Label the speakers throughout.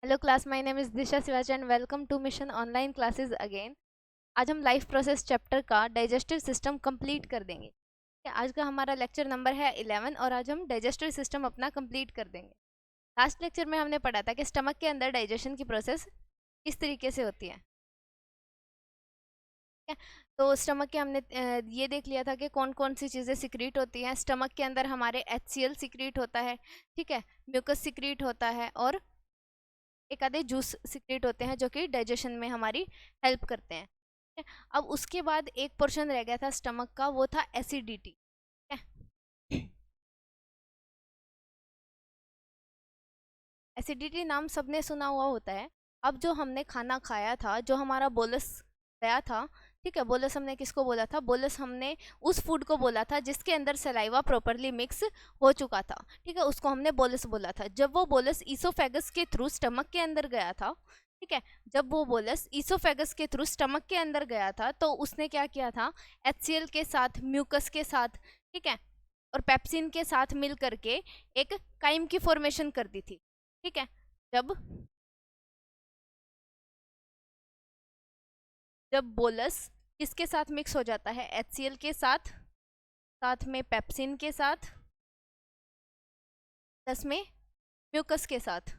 Speaker 1: Hello class, my name is Disha Shivaji and welcome to mission online classes again. आज हम life process chapter का digestive system complete कर देंगे। आज का हमारा लेक्चर नंबर है 11 और आज हम डाइजेस्टिव सिस्टम अपना कंप्लीट कर देंगे। लास्ट लेक्चर में हमने पढ़ा था कि स्टमक के अंदर डाइजेशन की प्रोसेस किस तरीके से होती है। ठीक है, तो स्टमक के हमने ये देख लिया था कि कौन कौन सी चीज़ें सिक्रीट होती हैं। स्टमक के अंदर हमारे HCl सिक्रीट होता है, ठीक है, म्यूकस सिक्रीट होता है और एक आधे जूस सिक्रेट होते हैं जो कि डाइजेशन में हमारी हेल्प करते हैं। ठीक है? अब उसके बाद एक पोर्शन रह गया था स्टमक का, वो था एसिडिटी। एसिडिटी नाम सबने सुना हुआ होता है। अब जो हमने खाना खाया था, जो हमारा बोलस गया था, ठीक है, बोलस हमने किसको बोला था? बोलस हमने उस फूड को बोला था जिसके अंदर सलाइवा प्रॉपरली मिक्स हो चुका था, ठीक है, उसको हमने बोलस बोला था। जब वो बोलस ईसोफेगस के थ्रू स्टमक के अंदर गया था, ठीक है, जब वो बोलस ईसोफेगस के थ्रू स्टमक के अंदर गया था तो उसने क्या किया था? HCl के साथ, म्यूकस के साथ, ठीक है, और पेप्सिन के साथ मिल करके एक काइम की फॉर्मेशन कर दी थी। ठीक है, जब जब बोलस किसके साथ मिक्स हो जाता है? HCl के साथ, साथ में पेप्सिन के साथ, प्लस में म्यूकस के साथ।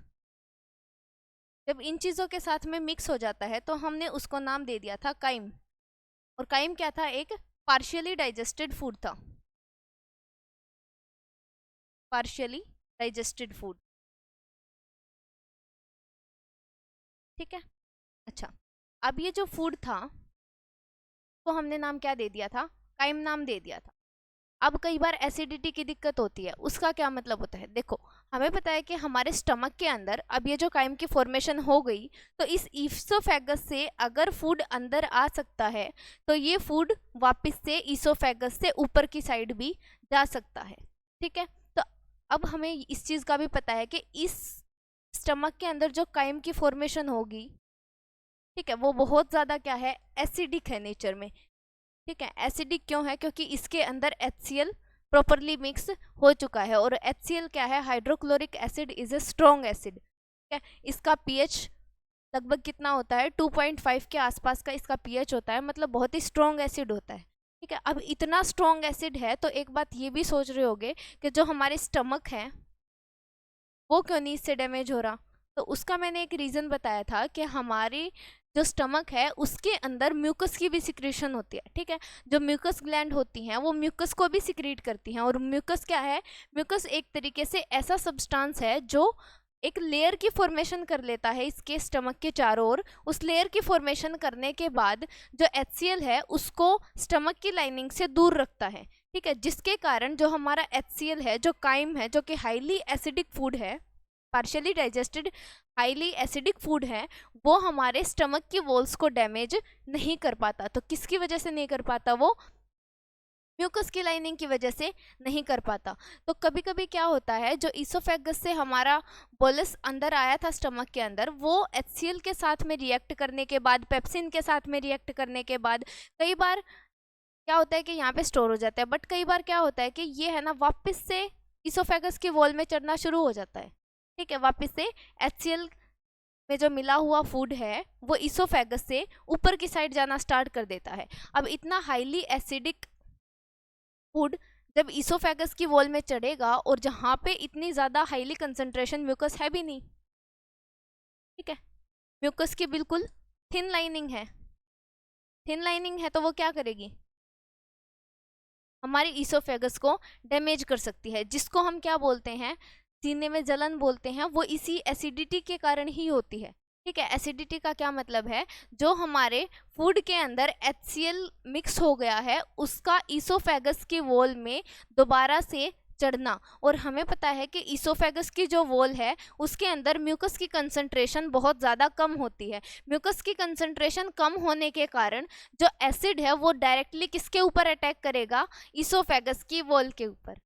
Speaker 1: जब इन चीज़ों के साथ में मिक्स हो जाता है तो हमने उसको नाम दे दिया था काइम। और काइम क्या था? एक पार्शियली डाइजेस्टेड फूड था। पार्शियली डाइजेस्टेड फूड, ठीक है। अच्छा, अब ये जो फूड था तो हमने नाम क्या दे दिया था? काइम नाम दे दिया था। अब कई बार एसिडिटी की दिक्कत होती है, उसका क्या मतलब होता है? देखो, हमें पता है कि हमारे स्टमक के अंदर अब ये जो काइम की फॉर्मेशन हो गई, तो इस ईसोफेगस से अगर फूड अंदर आ सकता है तो ये फूड वापस से ईसोफेगस से ऊपर की साइड भी जा सकता है, ठीक है। तो अब हमें इस चीज़ का भी पता है कि इस स्टमक के अंदर जो काइम की फॉर्मेशन होगी, ठीक है, वो बहुत ज़्यादा क्या है? एसिडिक है नेचर में। ठीक है, एसिडिक क्यों है? क्योंकि इसके अंदर HCl प्रॉपरली मिक्स हो चुका है। और HCl क्या है? Hydrochloric acid is a strong acid. ठीक है, इसका pH लगभग कितना होता है? 2.5 के आसपास का इसका pH होता है, मतलब बहुत ही स्ट्रॉन्ग एसिड होता है। ठीक है, अब इतना स्ट्रॉन्ग एसिड है तो एक बात ये भी सोच रहे होगे कि जो हमारे स्टमक है वो क्यों नहीं इससे डैमेज हो रहा? तो उसका मैंने एक रीज़न बताया था कि हमारी जो स्टमक है उसके अंदर म्यूकस की भी सिक्रेशन होती है, ठीक है। जो म्यूकस ग्लैंड होती हैं वो म्यूकस को भी सिक्रीट करती हैं। और म्यूकस क्या है? म्यूकस एक तरीके से ऐसा सब्सटेंस है जो एक लेयर की फॉर्मेशन कर लेता है इसके स्टमक के चारों ओर। उस लेयर की फॉर्मेशन करने के बाद जो HCl है उसको स्टमक की लाइनिंग से दूर रखता है, ठीक है, जिसके कारण जो हमारा HCl है, जो काइम है, जो कि हाईली एसिडिक फूड है, partially digested highly acidic food है, वो हमारे स्टमक की वॉल्स को डैमेज नहीं कर पाता। तो किसकी वजह से नहीं कर पाता? वो म्यूकस की लाइनिंग की वजह से नहीं कर पाता। तो कभी कभी क्या होता है, जो ईसोफेगस से हमारा बोलस अंदर आया था स्टमक के अंदर, वो HCl के साथ में रिएक्ट करने के बाद, पेप्सिन के साथ में रिएक्ट करने के बाद कई बार क्या होता है कि यहाँ पे स्टोर हो जाता है। बट कई बार क्या होता है कि ये है ना, वापस से ईसोफेगस की वॉल में चढ़ना शुरू हो जाता है, ठीक है। वापस से HCl में जो मिला हुआ फूड है वो ईसोफेगस से ऊपर की साइड जाना स्टार्ट कर देता है। अब इतना हाईली एसिडिक फूड जब ईसोफेगस की वॉल में चढ़ेगा और जहाँ पे इतनी ज़्यादा हाईली कंसंट्रेशन म्यूकस है भी नहीं, ठीक है, म्यूकस की बिल्कुल थिन लाइनिंग है, थिन लाइनिंग है, तो वो क्या करेगी? हमारे ईसोफेगस को डैमेज कर सकती है, जिसको हम क्या बोलते हैं? सीने में जलन बोलते हैं। वो इसी एसिडिटी के कारण ही होती है, ठीक है। एसिडिटी का क्या मतलब है? जो हमारे फूड के अंदर HCl मिक्स हो गया है उसका ईसोफेगस की वॉल में दोबारा से चढ़ना। और हमें पता है कि ईसोफेगस की जो वॉल है उसके अंदर म्यूकस की कंसंट्रेशन बहुत ज़्यादा कम होती है। म्यूकस की कंसंट्रेशन कम होने के कारण जो एसिड है वो डायरेक्टली किसके ऊपर अटैक करेगा? ईसोफेगस की वॉल के ऊपर।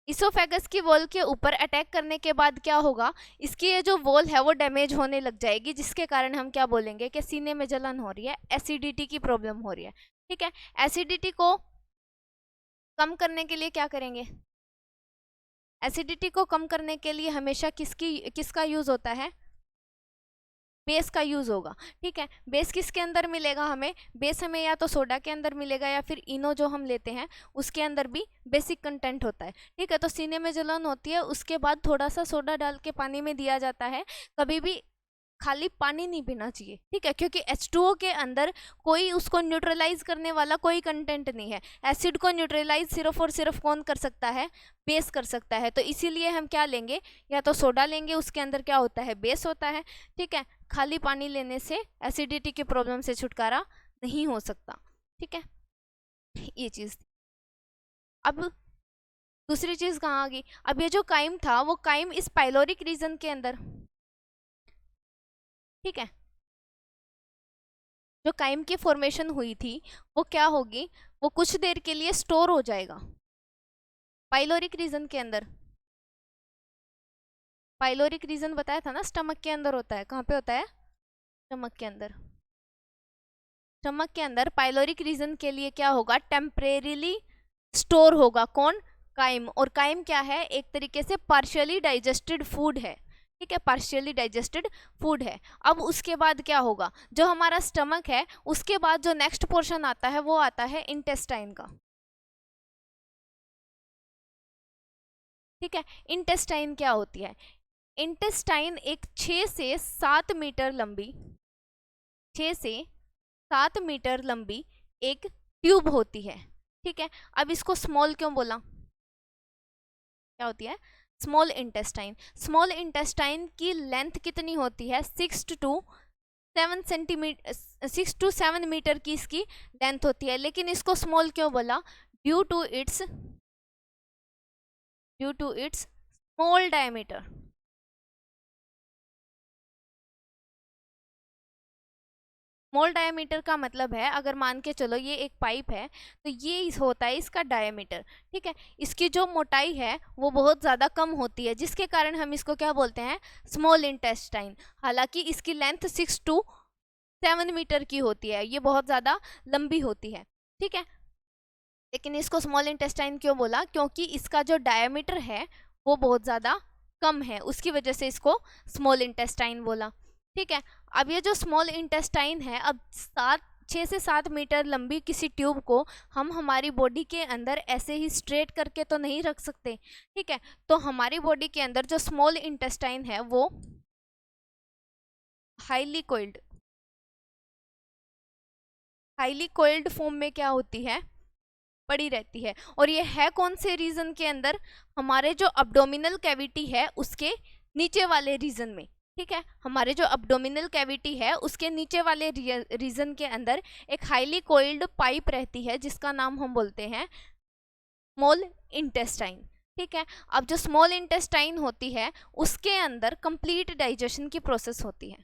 Speaker 1: ईसोफेगस की वॉल के ऊपर अटैक करने के बाद क्या होगा? इसकी ये जो वॉल है वो डैमेज होने लग जाएगी, जिसके कारण हम क्या बोलेंगे कि सीने में जलन हो रही है, एसिडिटी की प्रॉब्लम हो रही है, ठीक है। एसिडिटी को कम करने के लिए क्या करेंगे? एसिडिटी को कम करने के लिए हमेशा किसका यूज होता है? बेस का यूज होगा। ठीक है, बेस किसके अंदर मिलेगा हमें? बेस हमें या तो सोडा के अंदर मिलेगा या फिर इनो जो हम लेते हैं उसके अंदर भी बेसिक कंटेंट होता है। ठीक है, तो सीने में जलन होती है, उसके बाद थोड़ा सा सोडा डाल के पानी में दिया जाता है। कभी भी खाली पानी नहीं पीना चाहिए। ठीक है, क्योंकि H2O के अंदर कोई उसको न्यूट्रलाइज करने वाला कोई कंटेंट नहीं है। एसिड को न्यूट्रलाइज सिर्फ और सिर्फ कौन कर सकता है? बेस कर सकता है। तो इसीलिए हम क्या लेंगे? या तो सोडा लेंगे, उसके अंदर क्या होता है? बेस होता है। ठीक है, खाली पानी लेने से एसिडिटी की प्रॉब्लम से छुटकारा नहीं हो सकता। ठीक है, ये चीज। अब दूसरी चीज कहाँ आ गई? अब ये जो काइम था वो काइम इस पाइलोरिक रीजन के अंदर, ठीक है, जो काइम की फॉर्मेशन हुई थी वो क्या होगी? वो कुछ देर के लिए स्टोर हो जाएगा पाइलोरिक रीजन के अंदर। पाइलोरिक रीजन बताया था ना, स्टमक के अंदर होता है। कहाँ पे होता है? स्टमक के अंदर। स्टमक के अंदर पाइलोरिक रीजन के लिए क्या होगा? टेम्परेरीली स्टोर होगा। कौन? काइम। और काइम क्या है? एक तरीके से पार्शियली डाइजेस्टेड फूड है। ठीक है, पार्शियली डाइजेस्टेड फूड है। अब उसके बाद क्या होगा? जो हमारा स्टमक है उसके बाद जो नेक्स्ट पोर्शन आता है वो आता है इंटेस्टाइन का। ठीक है, इंटेस्टाइन क्या होती है? इंटेस्टाइन एक 6 से 7 मीटर लंबी, 6 से 7 मीटर लंबी एक ट्यूब होती है। ठीक है, अब इसको स्मॉल क्यों बोला? क्या होती है? Small intestine. स्मॉल इंटेस्टाइन की लेंथ कितनी होती है? 6 टू 7 सेंटीमीटर, 6 टू 7 मीटर की इसकी लेंथ होती है। लेकिन इसको स्मॉल क्यों बोला? Due to its small diameter. Small diameter का मतलब है, अगर मान के चलो ये एक पाइप है तो ये होता है इसका डायमीटर। ठीक है, इसकी जो मोटाई है वो बहुत ज़्यादा कम होती है, जिसके कारण हम इसको क्या बोलते हैं? Small intestine. हालांकि इसकी लेंथ 6 टू 7 मीटर की होती है, ये बहुत ज़्यादा लंबी होती है। ठीक है, लेकिन इसको स्मॉल इंटेस्टाइन क्यों बोला? क्योंकि इसका जो डायमीटर है वो बहुत ज़्यादा कम है, उसकी वजह से इसको स्मॉल इंटेस्टाइन बोला। ठीक है, अब ये जो स्मॉल इंटेस्टाइन है, अब 6 से 7 मीटर लंबी किसी ट्यूब को हम हमारी बॉडी के अंदर ऐसे ही स्ट्रेट करके तो नहीं रख सकते। ठीक है, तो हमारी बॉडी के अंदर जो स्मॉल इंटेस्टाइन है वो हाईली कोइल्ड फॉर्म में क्या होती है? पड़ी रहती है। और ये है कौन से रीजन के अंदर? हमारे जो अब्डोमिनल कैविटी है उसके नीचे वाले रीजन में। ठीक है, हमारे जो अब्डोमिनल कैविटी है उसके नीचे वाले रीजन के अंदर एक हाईली कोइल्ड पाइप रहती है जिसका नाम हम बोलते हैं स्मॉल इंटेस्टाइन। ठीक है, अब जो स्मॉल इंटेस्टाइन होती है उसके अंदर कंप्लीट डाइजेशन की प्रोसेस होती है।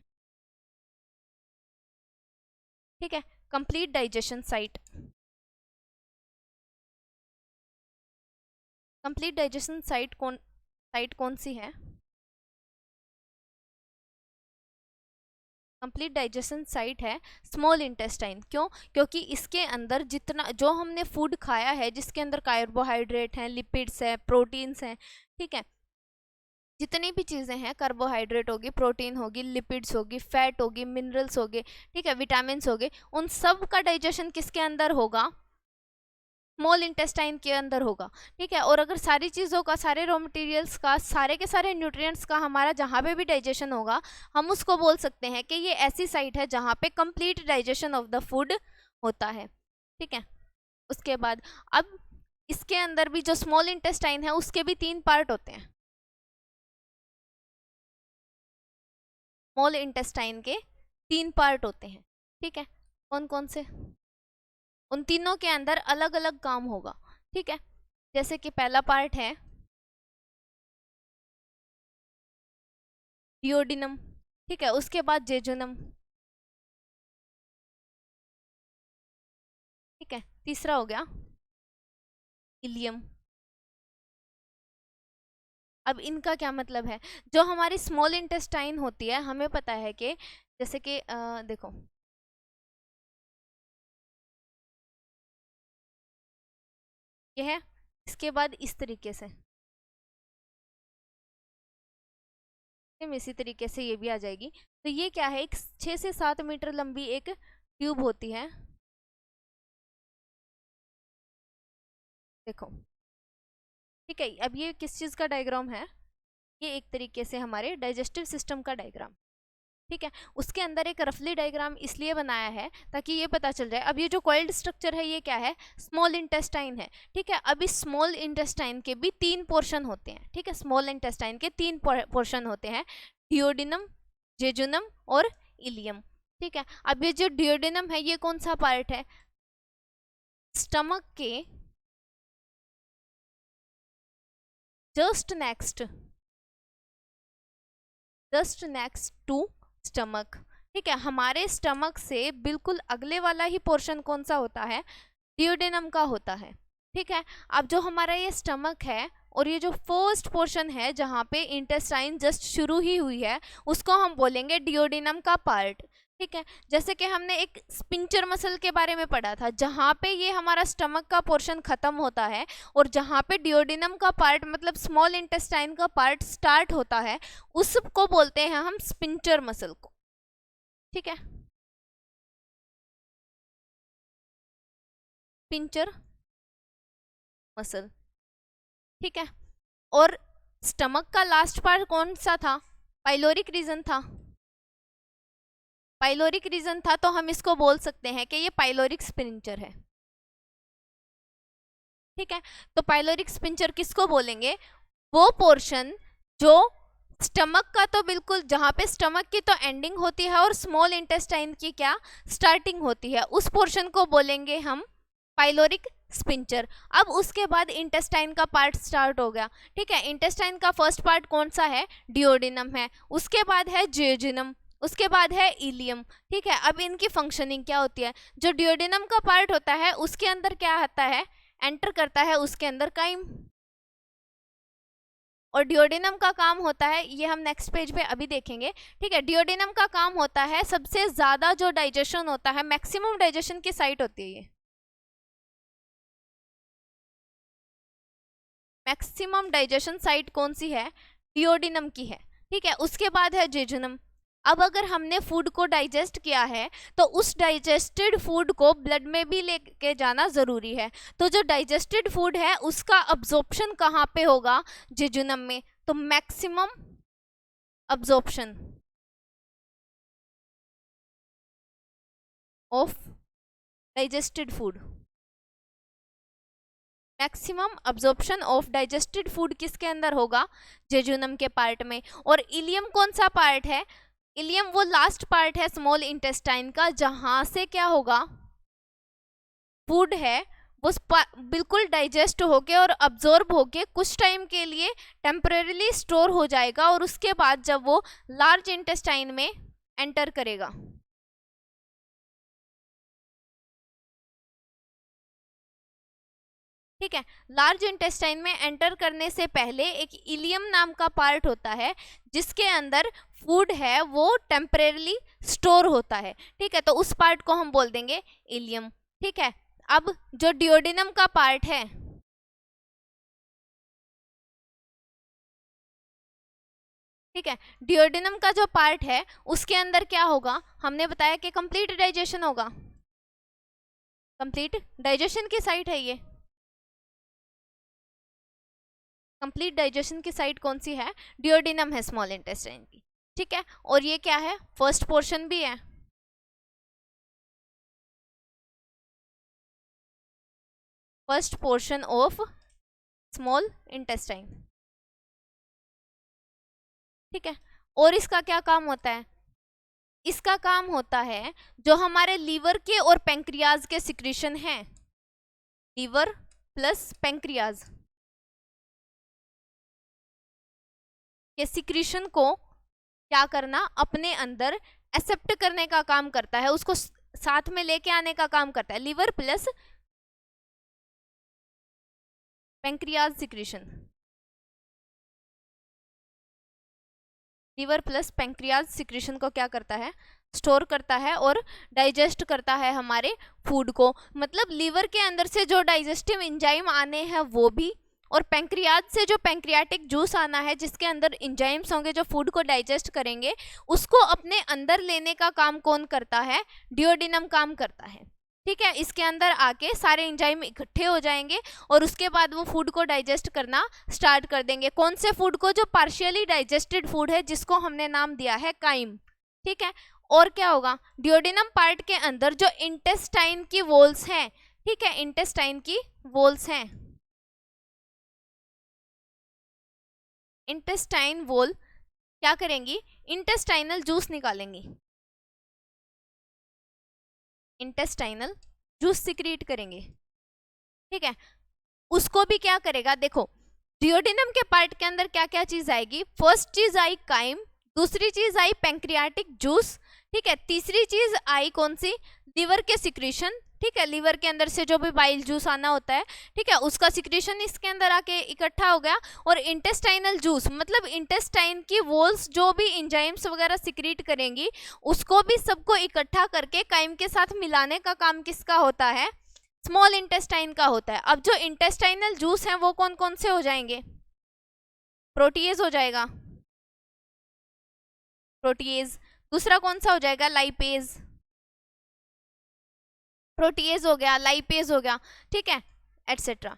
Speaker 1: ठीक है, complete digestion site. Complete digestion site कौन सी है? कंप्लीट डाइजेशन साइट है स्मॉल इंटेस्टाइन। क्यों? क्योंकि इसके अंदर जितना जो हमने फूड खाया है, जिसके अंदर कार्बोहाइड्रेट हैं, लिपिड्स हैं, प्रोटीन्स हैं, ठीक है, जितनी भी चीज़ें हैं, कार्बोहाइड्रेट होगी, प्रोटीन होगी, लिपिड्स होगी, फैट होगी, मिनरल्स होगे, ठीक है, विटामिन्स होगे, उन सब का डाइजेशन किसके अंदर होगा? स्मॉल इंटेस्टाइन के अंदर होगा। ठीक है, और अगर सारी चीज़ों का, सारे रॉ मटेरियल्स का, सारे के सारे न्यूट्रिएंट्स का हमारा जहाँ पे भी डाइजेशन होगा, हम उसको बोल सकते हैं कि ये ऐसी साइट है जहाँ पे complete digestion of the food होता है। ठीक है, उसके बाद अब इसके अंदर भी जो स्मॉल इंटेस्टाइन है उसके भी 3 पार्ट होते हैं। स्मॉल इंटेस्टाइन के 3 पार्ट होते हैं। ठीक है, कौन कौन से? उन तीनों के अंदर अलग अलग काम होगा। ठीक है, जैसे कि पहला पार्ट है डिओडिनम। ठीक है, उसके बाद जेजुनम। ठीक है, तीसरा हो गया इलियम। अब इनका क्या मतलब है? जो हमारी स्मॉल इंटेस्टाइन होती है, हमें पता है कि जैसे कि देखो, ये है, इसके बाद इस तरीके से, सेम इसी तरीके से ये भी आ जाएगी। तो ये क्या है, एक 6 से 7 मीटर लंबी एक ट्यूब होती है। देखो, ठीक है, अब ये किस चीज़ का डायग्राम है, ये एक तरीके से हमारे डाइजेस्टिव सिस्टम का डायग्राम, ठीक है। उसके अंदर एक रफली डायग्राम इसलिए बनाया है ताकि ये पता चल जाए। अब ये जो कॉइल्ड स्ट्रक्चर है ये क्या है, स्मॉल इंटेस्टाइन है, ठीक है। अब इस स्मॉल इंटेस्टाइन के भी 3 पोर्शन होते हैं, ठीक है। स्मॉल इंटेस्टाइन के 3 पोर्शन होते हैं, डियोडिनम, जेजुनम और इलियम, ठीक है। अब ये जो डियोडिनम है ये कौन सा पार्ट है, स्टमक के जस्ट नेक्स्ट टू स्टमक, ठीक है। हमारे स्टमक से बिल्कुल अगले वाला ही पोर्शन कौन सा होता है, डियोडेनम का होता है, ठीक है। अब जो हमारा ये स्टमक है और ये जो फर्स्ट पोर्शन है जहाँ पे इंटेस्टाइन जस्ट शुरू ही हुई है उसको हम बोलेंगे डियोडेनम का पार्ट, ठीक है। जैसे कि हमने एक स्पिंचर मसल के बारे में पढ़ा था, जहाँ पे ये हमारा स्टमक का पोर्शन खत्म होता है और जहाँ पे डियोडेनम का पार्ट मतलब स्मॉल इंटेस्टाइन का पार्ट स्टार्ट होता है उसको बोलते हैं हम स्पिंचर मसल को, ठीक है। स्पिंचर मसल, ठीक है। और स्टमक का लास्ट पार्ट कौन सा था, पाइलोरिक रीजन था, पाइलोरिक रीजन था, तो हम इसको बोल सकते हैं कि ये पाइलोरिक स्पिंचर है, ठीक है। तो पाइलोरिक स्पिंचर किसको बोलेंगे, वो पोर्शन जो स्टमक का तो बिल्कुल जहाँ पे स्टमक की तो एंडिंग होती है और स्मॉल इंटेस्टाइन की क्या स्टार्टिंग होती है, उस पोर्शन को बोलेंगे हम पाइलोरिक स्पिंचर। अब उसके बाद इंटेस्टाइन का पार्ट स्टार्ट हो गया, ठीक है। इंटेस्टाइन का फर्स्ट पार्ट कौन सा है, डियोडिनम है, उसके बाद है जेजुनम, उसके बाद है इलियम, ठीक है। अब इनकी फंक्शनिंग क्या होती है, जो डियोडिनम का पार्ट होता है उसके अंदर क्या आता है, एंटर करता है उसके अंदर काइम, और डियोडिनम का काम होता है, ये हम नेक्स्ट पेज पे अभी देखेंगे, ठीक है। डियोडिनम का काम होता है सबसे ज्यादा जो डाइजेशन होता है, मैक्सिमम डाइजेशन की साइट होती है ये, मैक्सिमम डाइजेशन साइट कौन सी है, डियोडिनम की है, ठीक है। उसके बाद है जेजुनम। अब अगर हमने फूड को डाइजेस्ट किया है तो उस डाइजेस्टेड फूड को ब्लड में भी लेके जाना जरूरी है, तो जो डाइजेस्टेड फूड है उसका अब्जॉर्प्शन कहाँ पे होगा, जेजुनम में, तो maximum absorption of digested food, maximum absorption of digested food किसके अंदर होगा, जेजुनम के पार्ट में। और इलियम कौन सा पार्ट है, इलियम वो लास्ट पार्ट है स्मॉल इंटेस्टाइन का जहां से क्या होगा, फूड है वो बिल्कुल डाइजेस्ट होके और अब्जॉर्ब होके कुछ टाइम के लिए टेम्परेरीली स्टोर हो जाएगा और उसके बाद जब वो लार्ज इंटेस्टाइन में एंटर करेगा, ठीक है। लार्ज इंटेस्टाइन में एंटर करने से पहले एक इलियम नाम का पार्ट होता है जिसके अंदर फूड है वो टेम्परेरीली स्टोर होता है, ठीक है। तो उस पार्ट को हम बोल देंगे इलियम, ठीक है। अब जो डियोडिनम का पार्ट है, ठीक है, डियोडिनम का जो पार्ट है उसके अंदर क्या होगा, हमने बताया कि कंप्लीट डाइजेशन होगा, कंप्लीट डाइजेशन की साइट है ये, कंप्लीट डाइजेशन की साइट कौन सी है, डियोडिनम है स्मॉल इंटेस्टाइन की, ठीक है। और ये क्या है, फर्स्ट पोर्शन भी है, first portion of small intestine, ठीक है। और इसका क्या काम होता है, इसका काम होता है जो हमारे लीवर के और पेंक्रियाज के सिक्रीशन हैं, लीवर प्लस पेंक्रियाज के सिक्रीशन को क्या करना, अपने अंदर एक्सेप्ट करने का काम करता है, उसको साथ में लेके आने का काम करता है, liver plus pancreas secretion, liver plus pancreas secretion को क्या करता है, स्टोर करता है और डाइजेस्ट करता है हमारे फूड को, मतलब लीवर के अंदर से जो डाइजेस्टिव एंजाइम आने हैं वो भी, और पैंक्रियाज से जो पैंक्रियाटिक जूस आना है जिसके अंदर एंजाइम्स होंगे जो फूड को डाइजेस्ट करेंगे, उसको अपने अंदर लेने का काम कौन करता है? डिओडिनम काम करता है। ठीक है, इसके अंदर आके सारे एंजाइम इकट्ठे हो जाएंगे और उसके बाद वो फूड को डाइजेस्ट करना स्टार्ट कर देंगे। कौन से फूड को? जो पार्शियली डाइजेस्टेड फूड है जिसको हमने नाम दिया है काइम। ठीक है, और क्या होगा? डिओडिनम पार्ट के अंदर जो इंटेस्टाइन की वॉल्स हैं, ठीक है, इंटेस्टाइन की वॉल्स हैं, इंटेस्टाइन वॉल क्या करेंगी? इंटेस्टाइनल जूस निकालेंगी, इंटेस्टाइनल जूस सिक्रीट करेंगे। ठीक है, उसको भी क्या करेगा? देखो, डिओडिनम के पार्ट के अंदर क्या क्या चीज आएगी? फर्स्ट चीज आई काइम, दूसरी चीज आई पैंक्रियाटिक जूस, ठीक है, तीसरी चीज आई कौन सी? लिवर के सिक्रीशन। ठीक है, लिवर के अंदर से जो भी बाइल जूस आना होता है, ठीक है, उसका सिक्रीशन इसके अंदर आके इकट्ठा हो गया। और इंटेस्टाइनल जूस मतलब इंटेस्टाइन की वॉल्स जो भी एंजाइम्स वगैरह सिक्रीट करेंगी, उसको भी सबको इकट्ठा करके काइम के साथ मिलाने का काम किसका होता है? स्मॉल इंटेस्टाइन का होता है। अब जो इंटेस्टाइनल जूस हैं वो कौन कौन से हो जाएंगे? प्रोटीएज हो जाएगा, प्रोटीएज। दूसरा कौन सा हो जाएगा? लाइपेज। प्रोटीएज हो गया, लाइपेज हो गया, ठीक है, एटसेट्रा।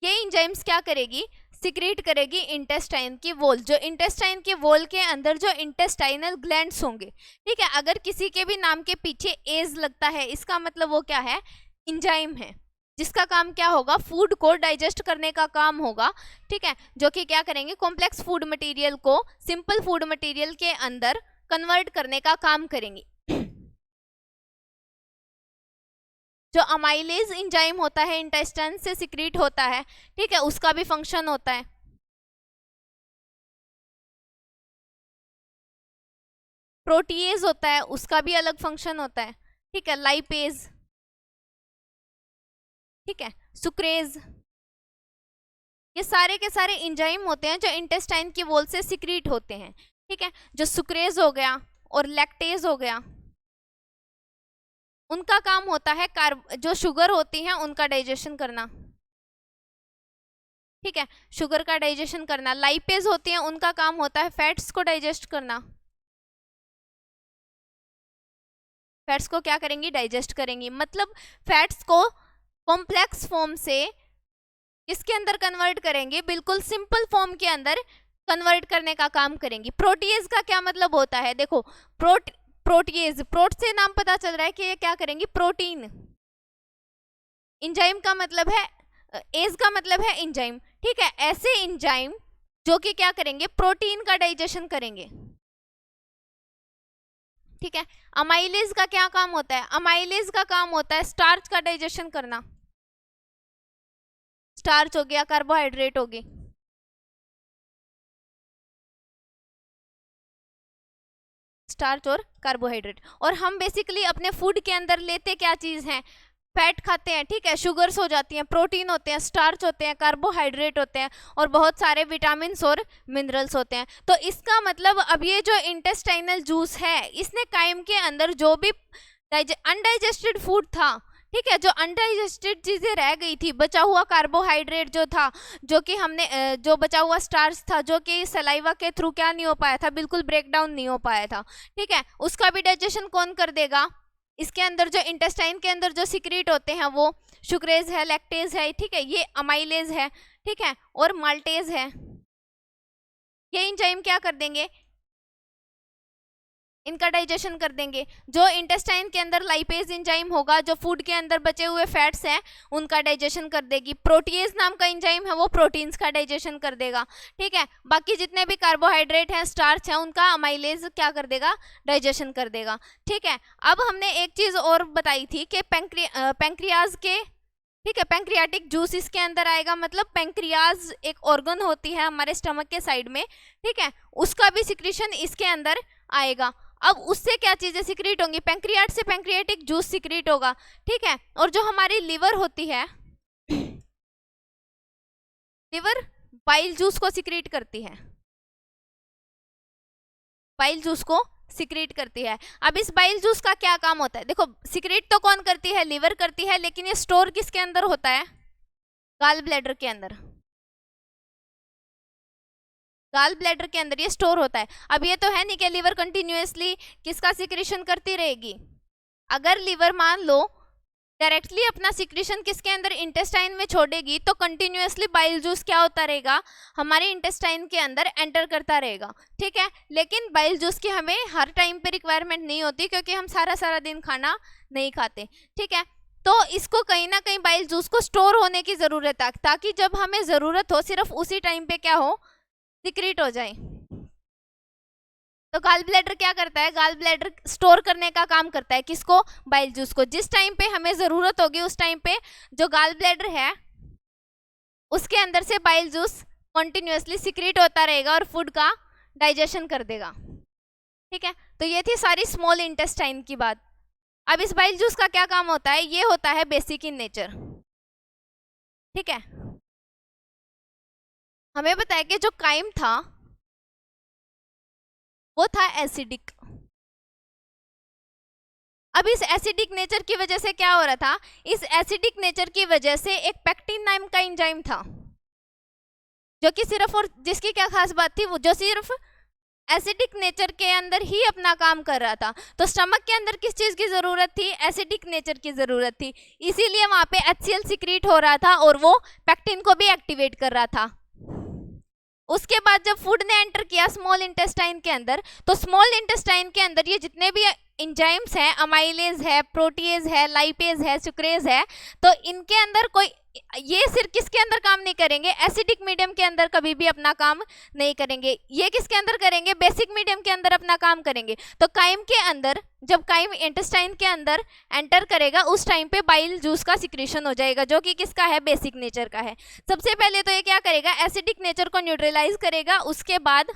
Speaker 1: ये एंजाइम्स क्या करेगी? सिक्रीट करेगी इंटेस्टाइन की वॉल। जो इंटेस्टाइन की वॉल के अंदर जो इंटेस्टाइनल ग्लैंड्स होंगे, ठीक है, अगर किसी के भी नाम के पीछे एज लगता है, इसका मतलब वो क्या है? एंजाइम है, जिसका काम क्या होगा? फूड को डाइजेस्ट करने का काम होगा। ठीक है, जो कि क्या करेंगे? कॉम्प्लेक्स फूड मटेरियल को सिंपल फूड मटेरियल के अंदर कन्वर्ट करने का काम करेंगे। जो अमाइलेज एंजाइम होता है इंटेस्टाइन से सिक्रीट होता है, ठीक है, उसका भी फंक्शन होता है। प्रोटीएज होता है, उसका भी अलग फंक्शन होता है। ठीक है, लाइपेज, ठीक है, सुक्रेज, ये सारे के सारे एंजाइम होते हैं जो इंटेस्टाइन की वॉल से सिक्रीट होते हैं। ठीक है, जो सुक्रेज हो गया और लैक्टेज हो गया, उनका काम होता है जो शुगर होती है उनका डाइजेशन करना। ठीक है, शुगर का डाइजेशन करना। लाइपेज होती है, उनका काम होता है फैट्स को डाइजेस्ट करना। फैट्स को क्या करेंगी? डाइजेस्ट करेंगी। मतलब फैट्स को कॉम्प्लेक्स फॉर्म से इसके अंदर कन्वर्ट करेंगे, बिल्कुल सिंपल फॉर्म के अंदर कन्वर्ट करने का काम करेंगी। प्रोटीएज का क्या मतलब होता है? देखो, प्रोटीएज, प्रोट से नाम पता चल रहा है कि ये क्या करेंगी? प्रोटीन। एंजाइम का मतलब है, एज का मतलब है एंजाइम। ठीक है, ऐसे एंजाइम जो कि क्या करेंगे? प्रोटीन का डाइजेशन करेंगे। ठीक है, अमाइलेज का क्या काम होता है? अमाइलेज का काम होता है स्टार्च का डाइजेशन करना। स्टार्च हो गया, कार्बोहाइड्रेट होगी। स्टार्च और कार्बोहाइड्रेट। और हम बेसिकली अपने फूड के अंदर लेते क्या चीज हैं? फैट खाते हैं, ठीक है, शुगर्स हो जाती हैं, प्रोटीन होते हैं, स्टार्च होते हैं, कार्बोहाइड्रेट होते हैं और बहुत सारे विटामिन्स और मिनरल्स होते हैं। तो इसका मतलब अब ये जो इंटेस्टाइनल जूस है, इसने काइम के अंदर जो भी अनडाइजेस्टेड फूड था, ठीक है, जो अनडाइजेस्टेड चीजें रह गई थी, बचा हुआ कार्बोहाइड्रेट जो था, जो कि हमने जो बचा हुआ स्टार्च था, जो कि सलाइवा के थ्रू क्या नहीं हो पाया था? बिल्कुल ब्रेक डाउन नहीं हो पाया था। ठीक है, उसका भी डाइजेशन कौन कर देगा? इसके अंदर जो इंटेस्टाइन के अंदर जो सिक्रीट होते हैं वो शुक्रेज है, लैक्टेज है, ठीक है, ये अमाइलेज है, ठीक है, और माल्टेज है। ये एंजाइम क्या कर देंगे? इनका डाइजेशन कर देंगे। जो इंटेस्टाइन के अंदर लाइपेज एंजाइम होगा, जो फूड के अंदर बचे हुए फैट्स हैं उनका डाइजेशन कर देगी। प्रोटीएज नाम का एंजाइम है, वो प्रोटीन्स का डाइजेशन कर देगा। ठीक है, बाकी जितने भी कार्बोहाइड्रेट हैं, स्टार्च है, उनका अमाइलेज क्या कर देगा? डाइजेशन कर देगा। ठीक है, अब हमने एक चीज और बताई थी कि पैंक्रियाज के, ठीक है, पैंक्रियाटिक जूस इसके अंदर आएगा। मतलब पैंक्रियाज एक ऑर्गन होती है हमारे स्टमक के साइड में, ठीक है, उसका भी सिक्रीशन इसके अंदर आएगा। अब उससे क्या चीजें सिक्रीट होंगी? पैंक्रियाट से पैंक्रियाटिक जूस सिक्रीट होगा। ठीक है, और जो हमारी लिवर होती है, लिवर बाइल जूस को सिक्रीट करती है, बाइल जूस को सिक्रीट करती है। अब इस बाइल जूस का क्या काम होता है? देखो, सिक्रीट तो कौन करती है? लिवर करती है, लेकिन ये स्टोर किसके अंदर होता है? गाल ब्लैडर के अंदर। गाल ब्लैडर के अंदर ये स्टोर होता है। अब ये तो है नहीं कि लीवर कंटिन्यूअसली किसका सिक्रीशन करती रहेगी। अगर लीवर मान लो डायरेक्टली अपना सिक्रीशन किसके अंदर, इंटेस्टाइन में छोड़ेगी, तो कंटिन्यूअसली बाइल जूस क्या होता रहेगा, हमारे इंटेस्टाइन के अंदर एंटर करता रहेगा। ठीक है, लेकिन बाइल जूस की हमें हर टाइम पे रिक्वायरमेंट नहीं होती, क्योंकि हम सारा सारा दिन खाना नहीं खाते। ठीक है, तो इसको कहीं ना कहीं बाइल जूस को स्टोर होने की जरूरत है, ताकि जब हमें जरूरत हो सिर्फ उसी टाइम पे क्या हो, सिक्रीट हो जाए। तो गाल ब्लैडर क्या करता है, गाल ब्लैडर स्टोर करने का काम करता है, किसको, बाइल जूस को। जिस टाइम पे हमें जरूरत होगी उस टाइम पे जो गाल ब्लैडर है उसके अंदर से बाइल जूस कंटिन्यूअसली सिक्रीट होता रहेगा और फूड का डाइजेशन कर देगा। ठीक है, तो ये थी सारी स्मॉल इंटेस्टाइन की बात। अब इस बाइल जूस का क्या काम होता है, ये होता है बेसिक इन नेचर। ठीक है, हमें बताया कि जो काइम था वो था एसिडिक। अब इस एसिडिक नेचर की वजह से क्या हो रहा था, इस एसिडिक नेचर की वजह से एक पेक्टिन नाम का एंजाइम था, जो कि सिर्फ, और जिसकी क्या खास बात थी, वो जो सिर्फ एसिडिक नेचर के अंदर ही अपना काम कर रहा था। तो स्टमक के अंदर किस चीज की जरूरत थी, एसिडिक नेचर की जरूरत थी, इसीलिए वहां पे HCl सिक्रीट हो रहा था और वो पेक्टिन को भी एक्टिवेट कर रहा था। उसके बाद जब फूड ने एंटर किया स्मॉल इंटेस्टाइन के अंदर, तो स्मॉल इंटेस्टाइन के अंदर ये जितने भी एंजाइम्स हैं, अमाइलेज है, प्रोटीएज है, लाइपेज है, सुक्रेज है, तो इनके अंदर कोई, ये सिर्फ किसके अंदर काम नहीं करेंगे, एसिडिक मीडियम के अंदर कभी भी अपना काम नहीं करेंगे। ये किसके अंदर करेंगे, बेसिक मीडियम के अंदर अपना काम करेंगे। तो काइम के अंदर, जब काइम इंटेस्टाइन के अंदर एंटर करेगा उस टाइम पे बाइल जूस का सिक्रीशन हो जाएगा, जो कि किसका है, बेसिक नेचर का है। सबसे पहले तो ये क्या करेगा, एसिडिक नेचर को न्यूट्रलाइज करेगा, उसके बाद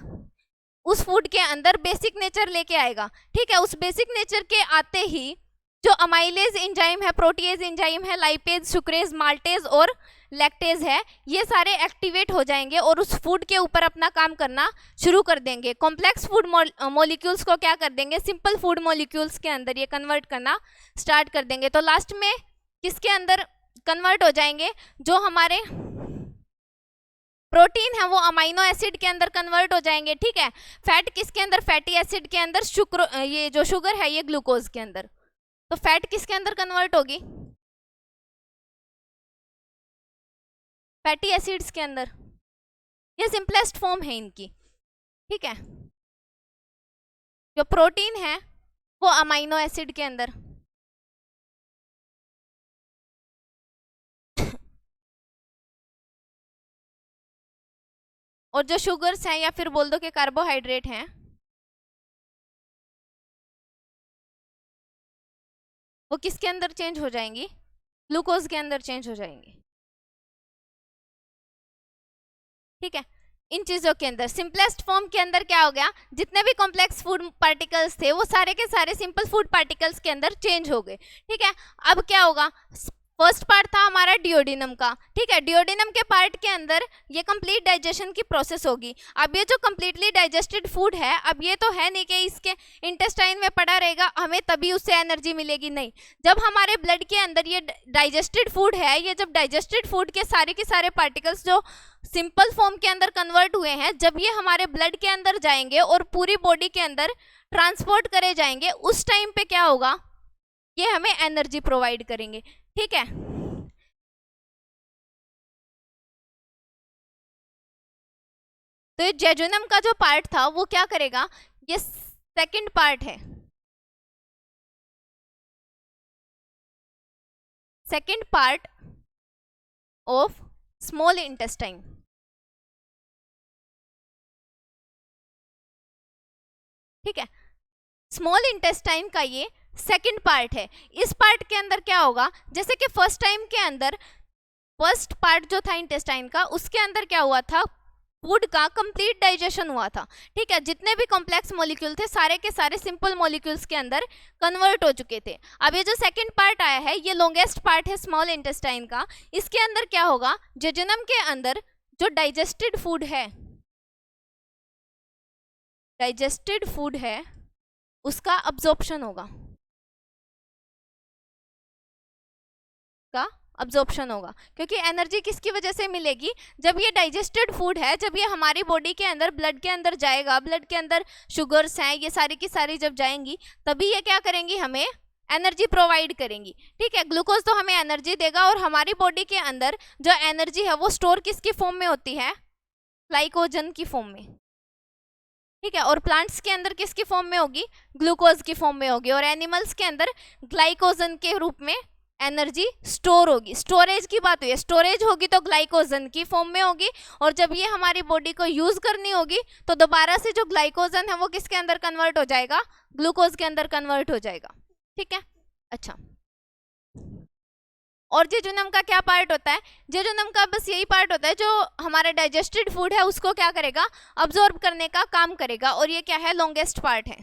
Speaker 1: उस फूड के अंदर बेसिक नेचर लेके आएगा। ठीक है, उस बेसिक नेचर के आते ही जो अमाइलेज एंजाइम है, प्रोटीएज एंजाइम है, लाइपेज, सुक्रेज, माल्टेज और लैक्टेज है, ये सारे एक्टिवेट हो जाएंगे और उस फूड के ऊपर अपना काम करना शुरू कर देंगे। कॉम्प्लेक्स फूड मॉलिक्यूल्स को क्या कर देंगे, सिंपल फूड मॉलिक्यूल्स के अंदर ये कन्वर्ट करना स्टार्ट कर देंगे। तो लास्ट में किसके अंदर कन्वर्ट हो जाएंगे, जो हमारे प्रोटीन है वो अमाइनो एसिड के अंदर कन्वर्ट हो जाएंगे। ठीक है, फैट किसके अंदर, फैटी एसिड के अंदर, ये जो शुगर है ये ग्लूकोज के अंदर। तो फैट किसके अंदर कन्वर्ट होगी, फैटी एसिड्स के अंदर। ये सिंपलेस्ट फॉर्म है इनकी। ठीक है, जो प्रोटीन है वो अमाइनो एसिड के अंदर, और जो शुगर्स हैं या फिर बोल दो कि कार्बोहाइड्रेट हैं वो किसके अंदर चेंज हो जाएंगी, ग्लूकोज के अंदर चेंज हो जाएंगी। ठीक है, इन चीजों के अंदर सिंपलेस्ट फॉर्म के अंदर क्या हो गया, जितने भी कॉम्प्लेक्स फूड पार्टिकल्स थे वो सारे के सारे सिंपल फूड पार्टिकल्स के अंदर चेंज हो गए। ठीक है, अब क्या होगा, फर्स्ट पार्ट था हमारा डिओडिनम का। ठीक है, डिओडिनम के पार्ट के अंदर ये कंप्लीट डाइजेशन की प्रोसेस होगी। अब ये जो कंप्लीटली डाइजेस्टेड फूड है, अब ये तो है नहीं कि इसके इंटेस्टाइन में पड़ा रहेगा हमें तभी उससे एनर्जी मिलेगी, नहीं। जब हमारे ब्लड के अंदर ये डाइजेस्टेड फूड है, ये जब डाइजेस्टेड फूड के सारे पार्टिकल्स जो सिंपल फॉर्म के अंदर कन्वर्ट हुए हैं, जब ये हमारे ब्लड के अंदर जाएंगे और पूरी बॉडी के अंदर ट्रांसपोर्ट करे जाएंगे, उस टाइम पे क्या होगा, ये हमें एनर्जी प्रोवाइड करेंगे। ठीक है, तो ये जेजुनम का जो पार्ट था वो क्या करेगा, ये सेकंड पार्ट है, second part of small intestine. ठीक है, स्मॉल इंटेस्टाइन का ये सेकंड पार्ट है। इस पार्ट के अंदर क्या होगा, जैसे कि फर्स्ट टाइम के अंदर फर्स्ट पार्ट जो था इंटेस्टाइन का, उसके अंदर क्या हुआ था, फूड का कंप्लीट डाइजेशन हुआ था। ठीक है, जितने भी कॉम्प्लेक्स मॉलिक्यूल थे सारे के सारे सिंपल मॉलिक्यूल्स के अंदर कन्वर्ट हो चुके थे। अब ये जो सेकंड पार्ट आया है, ये लॉन्गेस्ट पार्ट है स्मॉल इंटेस्टाइन का। इसके अंदर क्या होगा, जेजुनम के अंदर जो डाइजेस्टेड फूड है, डाइजेस्टेड फूड है उसका अब्जॉर्प्शन होगा, का अब्जॉर्प्शन होगा, क्योंकि एनर्जी किसकी वजह से मिलेगी, जब ये डाइजेस्टेड फूड है, जब ये हमारी बॉडी के अंदर ब्लड के अंदर जाएगा, ब्लड के अंदर शुगर्स हैं ये सारी की सारी जब जाएंगी तभी ये क्या करेंगी, हमें एनर्जी प्रोवाइड करेंगी। ठीक है, ग्लूकोज तो हमें एनर्जी देगा और हमारी बॉडी के अंदर जो एनर्जी है वो स्टोर किसकी फॉर्म में होती है, ग्लाइकोजन की फॉर्म में। ठीक है, और प्लांट्स के अंदर किसकी फॉर्म में होगी, ग्लूकोज की फॉर्म में होगी, और एनिमल्स के अंदर ग्लाइकोजन के रूप में एनर्जी स्टोर होगी। स्टोरेज की बात हुई है, स्टोरेज होगी तो ग्लाइकोजन की फॉर्म में होगी, और जब ये हमारी बॉडी को यूज करनी होगी तो दोबारा से जो ग्लाइकोजन है वो किसके अंदर कन्वर्ट हो जाएगा, ग्लूकोज के अंदर कन्वर्ट हो जाएगा। ठीक है, अच्छा, और जेजुनम का क्या पार्ट होता है, जेजुनम का बस यही पार्ट होता है जो हमारा डाइजेस्टेड फूड है उसको क्या करेगा, अब्सॉर्ब करने का काम करेगा, और ये क्या है, लॉन्गेस्ट पार्ट है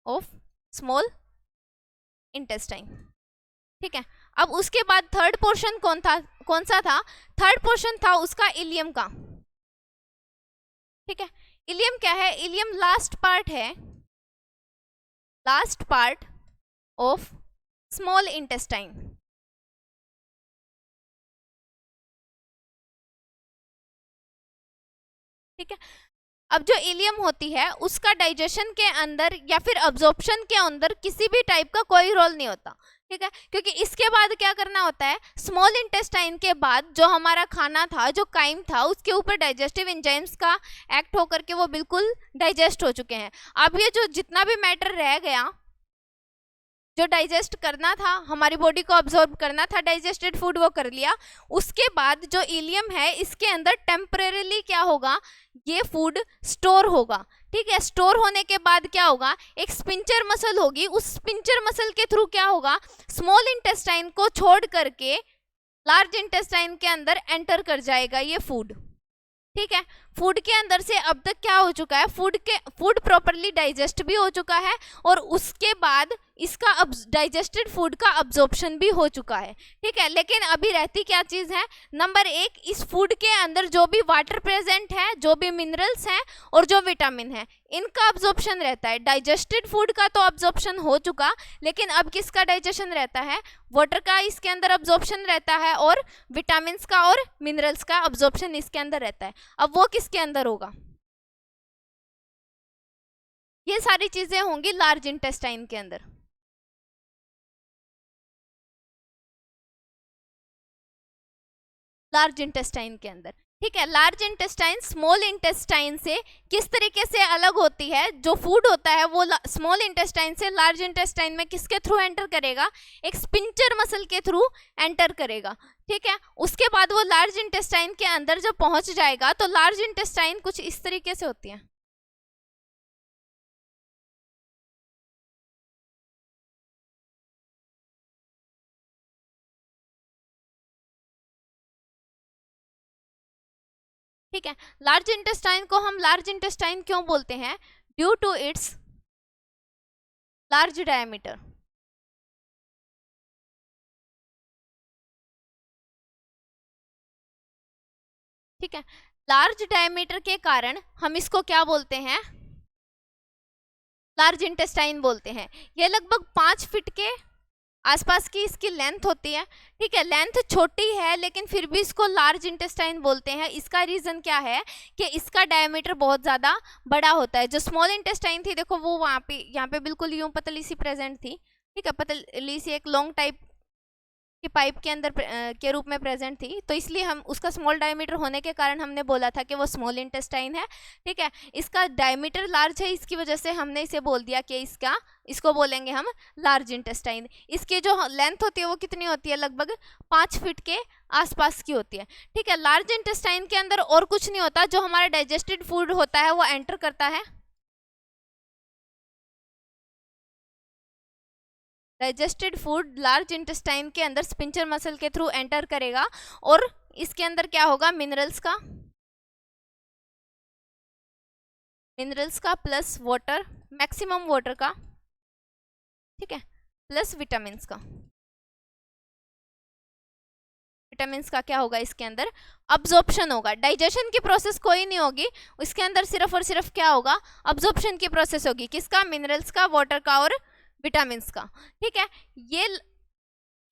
Speaker 1: ऑफ स्मॉल इंटेस्टाइन। ठीक है, अब उसके बाद थर्ड पोर्शन कौन सा था, थर्ड पोर्शन था उसका इलियम का। ठीक है, इलियम क्या है, इलियम लास्ट पार्ट है, last part of small intestine. ठीक है, अब जो इलियम होती है उसका डाइजेशन के अंदर या फिर अब्जॉर्प्शन के अंदर किसी भी टाइप का कोई रोल नहीं होता। ठीक है, क्योंकि इसके बाद क्या करना होता है, स्मॉल इंटेस्टाइन के बाद जो हमारा खाना था, जो काइम था, उसके ऊपर डाइजेस्टिव एंजाइम्स का एक्ट होकर के वो बिल्कुल डाइजेस्ट हो चुके हैं। अब ये जो जितना भी मैटर रह गया, जो डाइजेस्ट करना था, हमारी बॉडी को अब्सॉर्ब करना था डाइजेस्टेड फूड, वो कर लिया। उसके बाद जो इलियम है इसके अंदर टेम्परेरीली क्या होगा, ये फूड स्टोर होगा। ठीक है, स्टोर होने के बाद क्या होगा, एक स्पिंचर मसल होगी, उस स्पिंचर मसल के थ्रू क्या होगा, स्मॉल इंटेस्टाइन को छोड़ करके लार्ज इंटेस्टाइन के अंदर एंटर कर जाएगा ये फूड। ठीक है, फूड के अंदर से अब तक क्या हो चुका है, फूड प्रॉपरली डाइजेस्ट भी हो चुका है, और उसके बाद इसका डाइजेस्टेड फूड का अब्जॉर्प्शन भी हो चुका है। ठीक है, लेकिन अभी रहती क्या चीज है, नंबर एक, इस फूड के अंदर जो भी वाटर प्रेजेंट है, जो भी मिनरल्स हैं और जो विटामिन है, इनका अब्जॉर्प्शन रहता है। डाइजेस्टेड फूड का तो अब्जॉर्प्शन हो चुका, लेकिन अब किसका डाइजेशन रहता है, वाटर का इसके अंदर अब्जॉर्प्शन रहता है, और विटामिन का और मिनरल्स का अब्जॉर्प्शन इसके अंदर रहता है। अब वो किसके अंदर होगा, ये सारी चीजें होंगी लार्ज इंटेस्टाइन के अंदर। लार्ज इंटेस्टाइन के अंदर। ठीक है, लार्ज इंटेस्टाइन स्मॉल इंटेस्टाइन से किस तरीके से अलग होती है, जो फूड होता है वो स्मॉल इंटेस्टाइन से लार्ज इंटेस्टाइन में किसके थ्रू एंटर करेगा, एक स्पिंचर मसल के थ्रू एंटर करेगा। ठीक है, उसके बाद वो लार्ज इंटेस्टाइन के अंदर जब पहुंच जाएगा तो लार्ज इंटेस्टाइन कुछ इस तरीके से होती है। ठीक है, लार्ज इंटेस्टाइन को हम लार्ज इंटेस्टाइन क्यों बोलते हैं, due to its large diameter. ठीक है, लार्ज डायमीटर के कारण हम इसको क्या बोलते हैं, लार्ज इंटेस्टाइन बोलते हैं। ये लगभग 5 फीट के आसपास की इसकी लेंथ होती है। ठीक है, लेंथ छोटी है लेकिन फिर भी इसको लार्ज इंटेस्टाइन बोलते हैं। इसका रीजन क्या है कि इसका डायमीटर बहुत ज़्यादा बड़ा होता है। जो स्मॉल इंटेस्टाइन थी देखो वो वहाँ पे यहाँ पे बिल्कुल यूं पतली सी प्रेजेंट थी। ठीक है, पतली सी एक लॉन्ग टाइप की पाइप के अंदर के रूप में प्रेजेंट थी, तो इसलिए हम उसका स्मॉल डायमीटर होने के कारण हमने बोला था कि वो स्मॉल इंटेस्टाइन है। ठीक है, इसका डायमीटर लार्ज है, इसकी वजह से हमने इसे बोल दिया कि इसको बोलेंगे हम लार्ज इंटेस्टाइन। इसकी जो लेंथ होती है वो कितनी होती है, लगभग 5 फीट के आसपास की होती है। ठीक है, लार्ज इंटेस्टाइन के अंदर और कुछ नहीं होता, जो हमारा डाइजेस्टेड फूड होता है वो एंटर करता है। डाइजेस्टेड फूड लार्ज इंटेस्टाइन के अंदर स्पिंचर मसल के थ्रू एंटर करेगा, और इसके अंदर क्या होगा, मिनरल्स का प्लस वाटर, मैक्सिमम वाटर का, ठीक है, प्लस विटामिन्स का क्या होगा, इसके अंदर अब्जॉर्प्शन होगा। डाइजेशन की प्रोसेस कोई नहीं होगी, इसके अंदर सिर्फ और सिर्फ क्या होगा, अब्जॉर्प्शन की प्रोसेस होगी। किसका, मिनरल्स का, वाटर का और विटामिन का, ठीक है। ये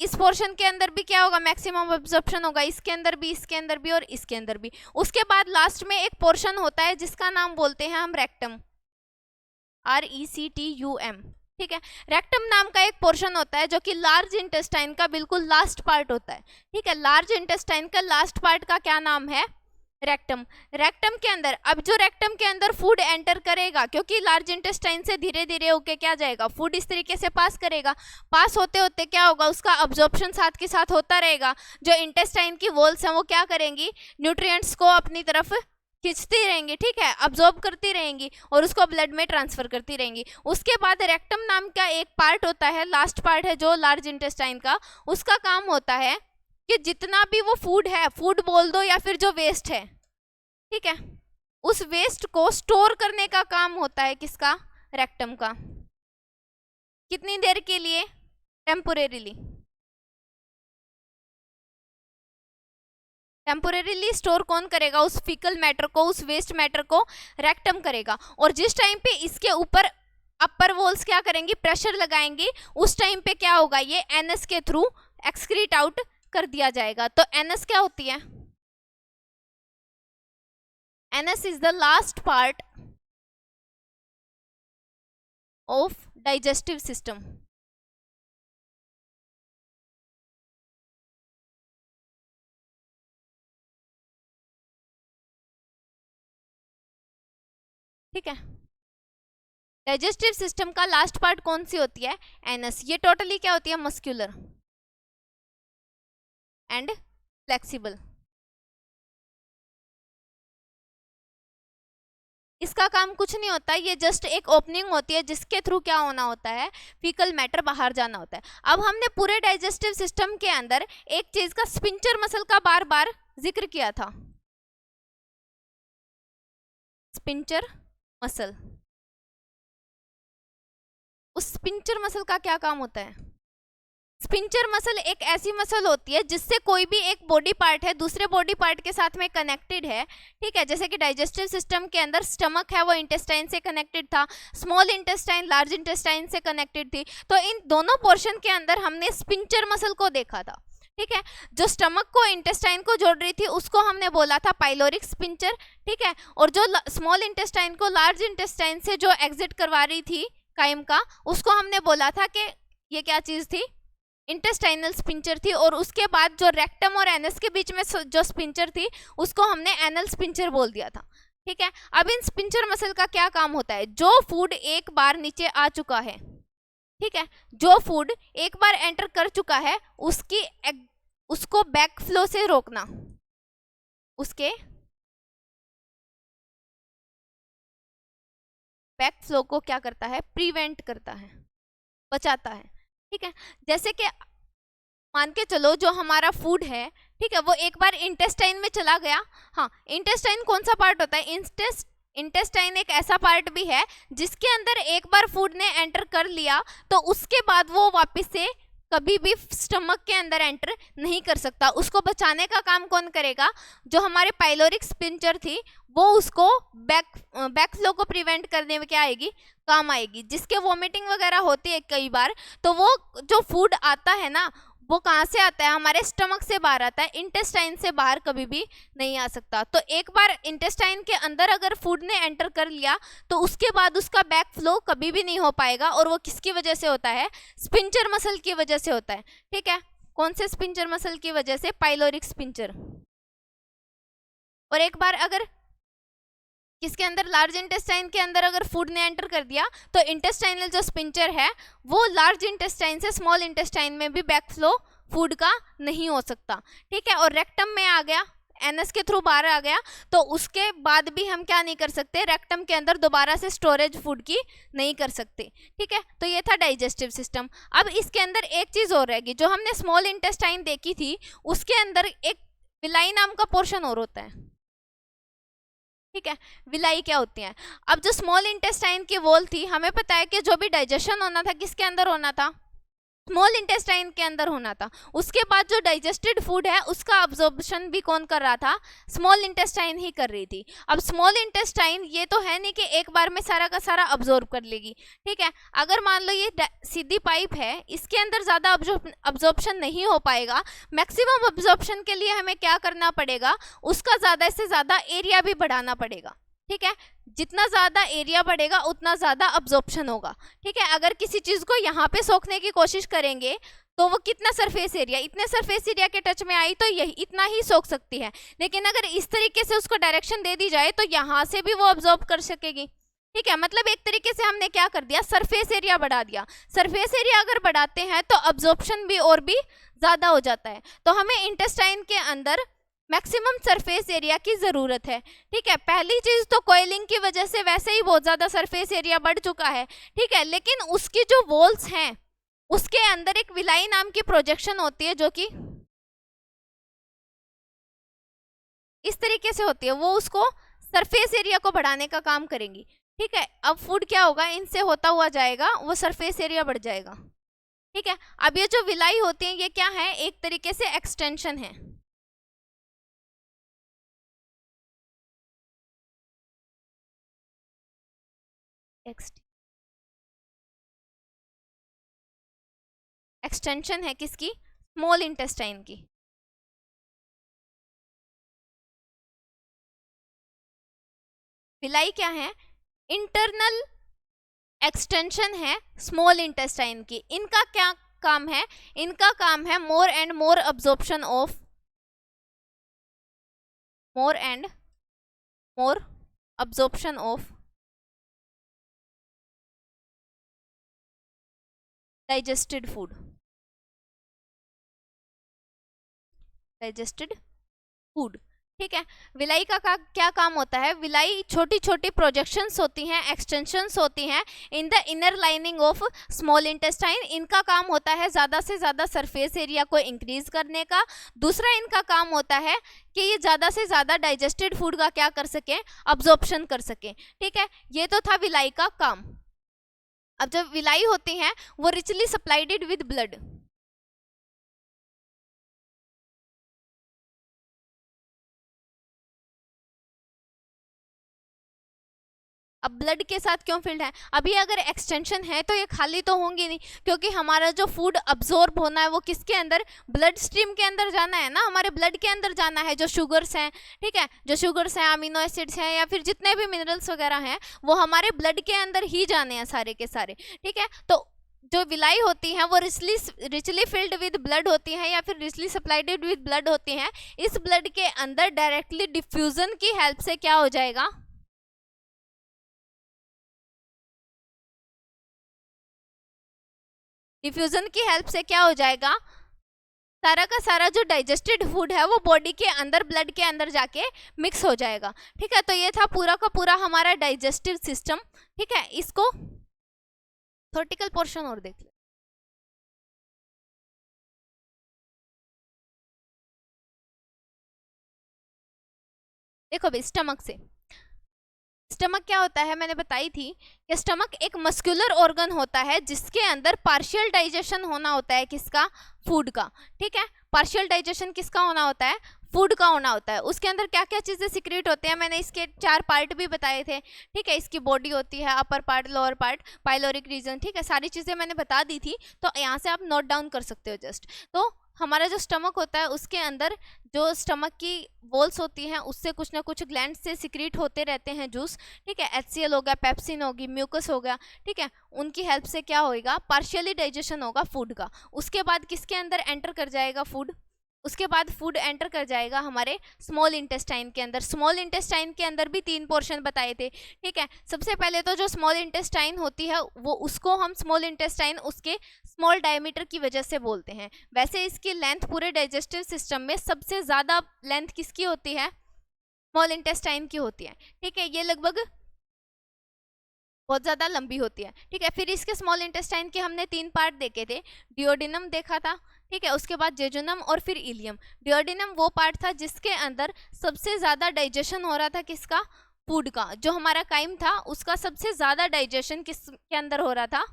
Speaker 1: इस पोर्शन के अंदर भी क्या होगा, मैक्सिमम एब्जॉर्प्शन होगा, इसके अंदर भी, इसके अंदर भी और इसके अंदर भी। उसके बाद लास्ट में एक पोर्शन होता है जिसका नाम बोलते हैं हम रेक्टम, RECTUM, ठीक है। रेक्टम नाम का एक पोर्शन होता है जो कि लार्ज इंटेस्टाइन का बिल्कुल लास्ट पार्ट होता है, ठीक है। लार्ज इंटेस्टाइन का लास्ट पार्ट का क्या नाम है, रेक्टम। रेक्टम के अंदर, अब जो रेक्टम के अंदर फूड एंटर करेगा, क्योंकि लार्ज इंटेस्टाइन से धीरे धीरे होके क्या जाएगा, फूड इस तरीके से पास करेगा, पास होते होते क्या होगा, उसका अब्जॉर्प्शन साथ के साथ होता रहेगा। जो इंटेस्टाइन की वॉल्स हैं वो क्या करेंगी, न्यूट्रिएंट्स को अपनी तरफ खींचती रहेंगी, ठीक है, अब्जॉर्ब करती रहेंगी और उसको ब्लड में ट्रांसफर करती रहेंगी। उसके बाद रेक्टम नाम का एक पार्ट होता है, लास्ट पार्ट है जो लार्ज इंटेस्टाइन का, उसका काम होता है कि जितना भी वो फूड है, फूड बोल दो या फिर जो वेस्ट है, ठीक है, उस वेस्ट को स्टोर करने का काम होता है किसका, रेक्टम का। कितनी देर के लिए, टेम्पोरेरीली, टेम्पोरेरीली स्टोर कौन करेगा, उस फीकल मैटर को, उस वेस्ट मैटर को रेक्टम करेगा। और जिस टाइम पे इसके ऊपर अपर वॉल्स क्या करेंगी, प्रेशर लगाएंगी, उस टाइम पे क्या होगा, ये एनएस के थ्रू एक्सक्रीट आउट कर दिया जाएगा। तो एनएस क्या होती है, NS is the last part of digestive system, ठीक है। डाइजेस्टिव सिस्टम का लास्ट पार्ट कौन सी होती है, एनस। ये टोटली क्या होती है, मस्क्यूलर एंड फ्लेक्सिबल। इसका काम कुछ नहीं होता, ये जस्ट एक ओपनिंग होती है जिसके थ्रू क्या होना होता है, फीकल मैटर बाहर जाना होता है। अब हमने पूरे डाइजेस्टिव सिस्टम के अंदर एक चीज का, स्पिंचर मसल का बार बार जिक्र किया था, स्पिंचर मसल। उस स्पिंचर मसल का क्या काम होता है, स्पिंचर मसल एक ऐसी मसल होती है जिससे कोई भी एक बॉडी पार्ट है दूसरे बॉडी पार्ट के साथ में कनेक्टेड है, ठीक है। जैसे कि डाइजेस्टिव सिस्टम के अंदर स्टमक है वो इंटेस्टाइन से कनेक्टेड था, स्मॉल इंटेस्टाइन लार्ज इंटेस्टाइन से कनेक्टेड थी। तो इन दोनों पोर्शन के अंदर हमने स्पिंचर मसल को देखा था, ठीक है। जो स्टमक को इंटेस्टाइन को जोड़ रही थी उसको हमने बोला था पाइलोरिक स्पिंचर, ठीक है। और जो स्मॉल इंटेस्टाइन को लार्ज इंटेस्टाइन से जो एग्जिट करवा रही थी काइम का, उसको हमने बोला था कि ये क्या चीज थी, इंटेस्टाइनल स्पिंचर थी। और उसके बाद जो रेक्टम और एनस के बीच में जो स्पिंचर थी उसको हमने एनल स्पिंचर बोल दिया था, ठीक है। अब इन स्पिंचर मसल का क्या काम होता है, जो फूड एक बार नीचे आ चुका है, ठीक है, जो फूड एक बार एंटर कर चुका है उसको बैक फ्लो से रोकना, उसके बैक फ्लो को क्या करता है, प्रिवेंट करता है, बचाता है, ठीक है। जैसे कि मान के चलो जो हमारा फूड है, ठीक है, वो एक बार इंटेस्टाइन में चला गया। हाँ, इंटेस्टाइन कौन सा पार्ट होता है, इंटेस्टाइन एक ऐसा पार्ट भी है जिसके अंदर एक बार फूड ने एंटर कर लिया तो उसके बाद वो वापस से कभी भी स्टमक के अंदर एंटर नहीं कर सकता। उसको बचाने का काम कौन करेगा, जो हमारे पाइलोरिक स्पिंचर थी वो उसको बैक फ्लो को प्रिवेंट करने में क्या आएगी, काम आएगी। जिसके वॉमिटिंग वगैरह होती है कई बार, तो वो जो फूड आता है ना वो कहाँ से आता है, हमारे स्टमक से बाहर आता है, इंटेस्टाइन से बाहर कभी भी नहीं आ सकता। तो एक बार इंटेस्टाइन के अंदर अगर फूड ने एंटर कर लिया तो उसके बाद उसका बैक फ्लो कभी भी नहीं हो पाएगा। और वो किसकी वजह से होता है, स्पिंचर मसल की वजह से होता है, ठीक है। कौन से स्पिंचर मसल की वजह से, पाइलोरिक स्पिंचर। और एक बार अगर किसके अंदर, लार्ज इंटेस्टाइन के अंदर अगर फूड ने एंटर कर दिया तो इंटेस्टाइनल जो स्पिंचर है वो लार्ज इंटेस्टाइन से स्मॉल इंटेस्टाइन में भी बैक फ्लो फूड का नहीं हो सकता, ठीक है। और रेक्टम में आ गया, एनएस के थ्रू बाहर आ गया, तो उसके बाद भी हम क्या नहीं कर सकते, रेक्टम के अंदर दोबारा से स्टोरेज फूड की नहीं कर सकते, ठीक है। तो ये था डाइजेस्टिव सिस्टम। अब इसके अंदर एक चीज और रहेगी, जो हमने स्मॉल इंटेस्टाइन देखी थी उसके अंदर एक विलाई नाम का पोर्शन और होता है, ठीक है। विलाई क्या होती है, अब जो स्मॉल इंटेस्टाइन की वॉल थी, हमें पता है कि जो भी डाइजेशन होना था किसके अंदर होना था, स्मॉल इंटेस्टाइन के अंदर होना था। उसके बाद जो डाइजेस्टेड फूड है उसका अब्जॉर्प्शन भी कौन कर रहा था, स्मॉल इंटेस्टाइन ही कर रही थी। अब स्मॉल इंटेस्टाइन ये तो है नहीं कि एक बार में सारा का सारा अब्जॉर्ब कर लेगी, ठीक है। अगर मान लो ये सीधी पाइप है, इसके अंदर ज़्यादा अब्जॉर्प्शन नहीं हो पाएगा। मैक्सिमम अब्जॉर्प्शन के लिए हमें क्या करना पड़ेगा, उसका ज़्यादा से ज़्यादा एरिया भी बढ़ाना पड़ेगा, ठीक है। जितना ज़्यादा एरिया बढ़ेगा उतना ज़्यादा अब्जॉर्प्शन होगा, ठीक है। अगर किसी चीज़ को यहाँ पे सोखने की कोशिश करेंगे तो वो कितना सरफेस एरिया, इतने सरफेस एरिया के टच में आई तो यही इतना ही सोख सकती है। लेकिन अगर इस तरीके से उसको डायरेक्शन दे दी जाए तो यहाँ से भी वो अब्जॉर्ब कर सकेगी, ठीक है। मतलब एक तरीके से हमने क्या कर दिया, सरफेस एरिया बढ़ा दिया। सरफेस एरिया अगर बढ़ाते हैं तो अब्जॉर्प्शन भी और भी ज़्यादा हो जाता है। तो हमें इंटेस्टाइन के अंदर मैक्सिमम सरफेस एरिया की ज़रूरत है, ठीक है। पहली चीज़ तो कॉइलिंग की वजह से वैसे ही बहुत ज़्यादा सरफेस एरिया बढ़ चुका है, ठीक है। लेकिन उसकी जो वॉल्स हैं उसके अंदर एक विलाई नाम की प्रोजेक्शन होती है जो कि इस तरीके से होती है, वो उसको सरफेस एरिया को बढ़ाने का काम करेंगी, ठीक है। अब फूड क्या होगा, इनसे होता हुआ जाएगा, वो सरफेस एरिया बढ़ जाएगा, ठीक है। अब ये जो विलाई होती है ये क्या है, एक तरीके से एक्सटेंशन है। एक्सटेंशन है किसकी, स्मॉल इंटेस्टाइन की। विलाई क्या है, इंटरनल एक्सटेंशन है स्मॉल इंटेस्टाइन की। इनका क्या काम है, इनका काम है more and more absorption of, more and more absorption of digested food, digested food, ठीक है। विलाई का क्या काम होता है, विलाई छोटी छोटी प्रोजेक्शंस होती हैं, एक्सटेंशंस होती हैं in the inner lining of small intestine. इनका काम होता है ज़्यादा से ज़्यादा सरफेस एरिया को इंक्रीज करने का। दूसरा इनका काम होता है कि ये ज़्यादा से ज़्यादा डाइजेस्टेड फूड का क्या कर सकें, अब्जॉर्प्शन कर सकें, ठीक है। ये तो था विलाई का काम। अब जब विलाई होती हैं वो रिचली सप्लाइडेड विद ब्लड, अब ब्लड के साथ क्यों फिल्ड है, अभी अगर एक्सटेंशन है तो ये खाली तो होंगी नहीं, क्योंकि हमारा जो फूड अब्जॉर्ब होना है वो किसके अंदर, ब्लड स्ट्रीम के अंदर जाना है ना, हमारे ब्लड के अंदर जाना है। जो शुगर्स हैं, ठीक है, जो शुगर्स हैं, अमीनो एसिड्स हैं, या फिर जितने भी मिनरल्स वगैरह हैं वो हमारे ब्लड के अंदर ही जाने हैं सारे के सारे, ठीक है। तो जो विलाई होती हैं वो रिचली फिल्ड विद ब्लड होती हैं या फिर रिचली सप्लाइडेड विद ब्लड होती हैं। इस ब्लड के अंदर डायरेक्टली डिफ्यूजन की हेल्प से क्या हो जाएगा, डिफ्यूजन की हेल्प से क्या हो जाएगा, सारा का सारा जो डाइजेस्टेड फूड है वो बॉडी के अंदर ब्लड के अंदर जाके मिक्स हो जाएगा, ठीक है। तो ये था पूरा का पूरा हमारा डाइजेस्टिव सिस्टम, ठीक है। इसको थोर्टिकल पोर्शन और देख ले। देखो भाई, स्टमक से, स्टमक क्या होता है, मैंने बताई थी कि स्टमक एक मस्कुलर ऑर्गन होता है जिसके अंदर पार्शियल डाइजेशन होना होता है, किसका, फूड का, ठीक है। पार्शियल डाइजेशन किसका होना होता है, फूड का होना होता है। उसके अंदर क्या क्या चीज़ें सिक्रेट होते हैं, मैंने इसके 4 पार्ट भी बताए थे, ठीक है। इसकी बॉडी होती है, upper part, lower part, pyloric region, ठीक है। सारी चीज़ें मैंने बता दी थी, तो यहाँ से आप नोट डाउन कर सकते हो जस्ट। तो हमारा जो स्टमक होता है उसके अंदर जो स्टमक की वॉल्स होती हैं उससे कुछ ना कुछ ग्लैंड से सिक्रीट होते रहते हैं जूस, ठीक है। HCl हो गया, पेप्सिन होगी, म्यूकस हो गया, ठीक है। उनकी हेल्प से क्या होएगा, पार्शियली डाइजेशन होगा फूड का। उसके बाद किसके अंदर एंटर कर जाएगा फूड, उसके बाद फूड एंटर कर जाएगा हमारे स्मॉल इंटेस्टाइन के अंदर। स्मॉल इंटेस्टाइन के अंदर भी 3 पोर्शन बताए थे, ठीक है। सबसे पहले तो जो स्मॉल इंटेस्टाइन होती है वो, उसको हम स्मॉल इंटेस्टाइन उसके स्मॉल डायमीटर की वजह से बोलते हैं। वैसे इसकी लेंथ पूरे डाइजेस्टिव सिस्टम में सबसे ज़्यादा लेंथ किसकी होती है, स्मॉल इंटेस्टाइन की होती है, ठीक है। ये लगभग बहुत ज़्यादा लंबी होती है, ठीक है। फिर इसके स्मॉल इंटेस्टाइन के हमने 3 पार्ट देखे थे, डिओडिनम देखा था, ठीक है। उसके बाद जेजुनम और फिर इलियम। डिओडिनम वो पार्ट था जिसके अंदर सबसे ज़्यादा डाइजेशन हो रहा था, किसका, फूड का। जो हमारा काइम था उसका सबसे ज़्यादा डाइजेशन किसके अंदर हो रहा था,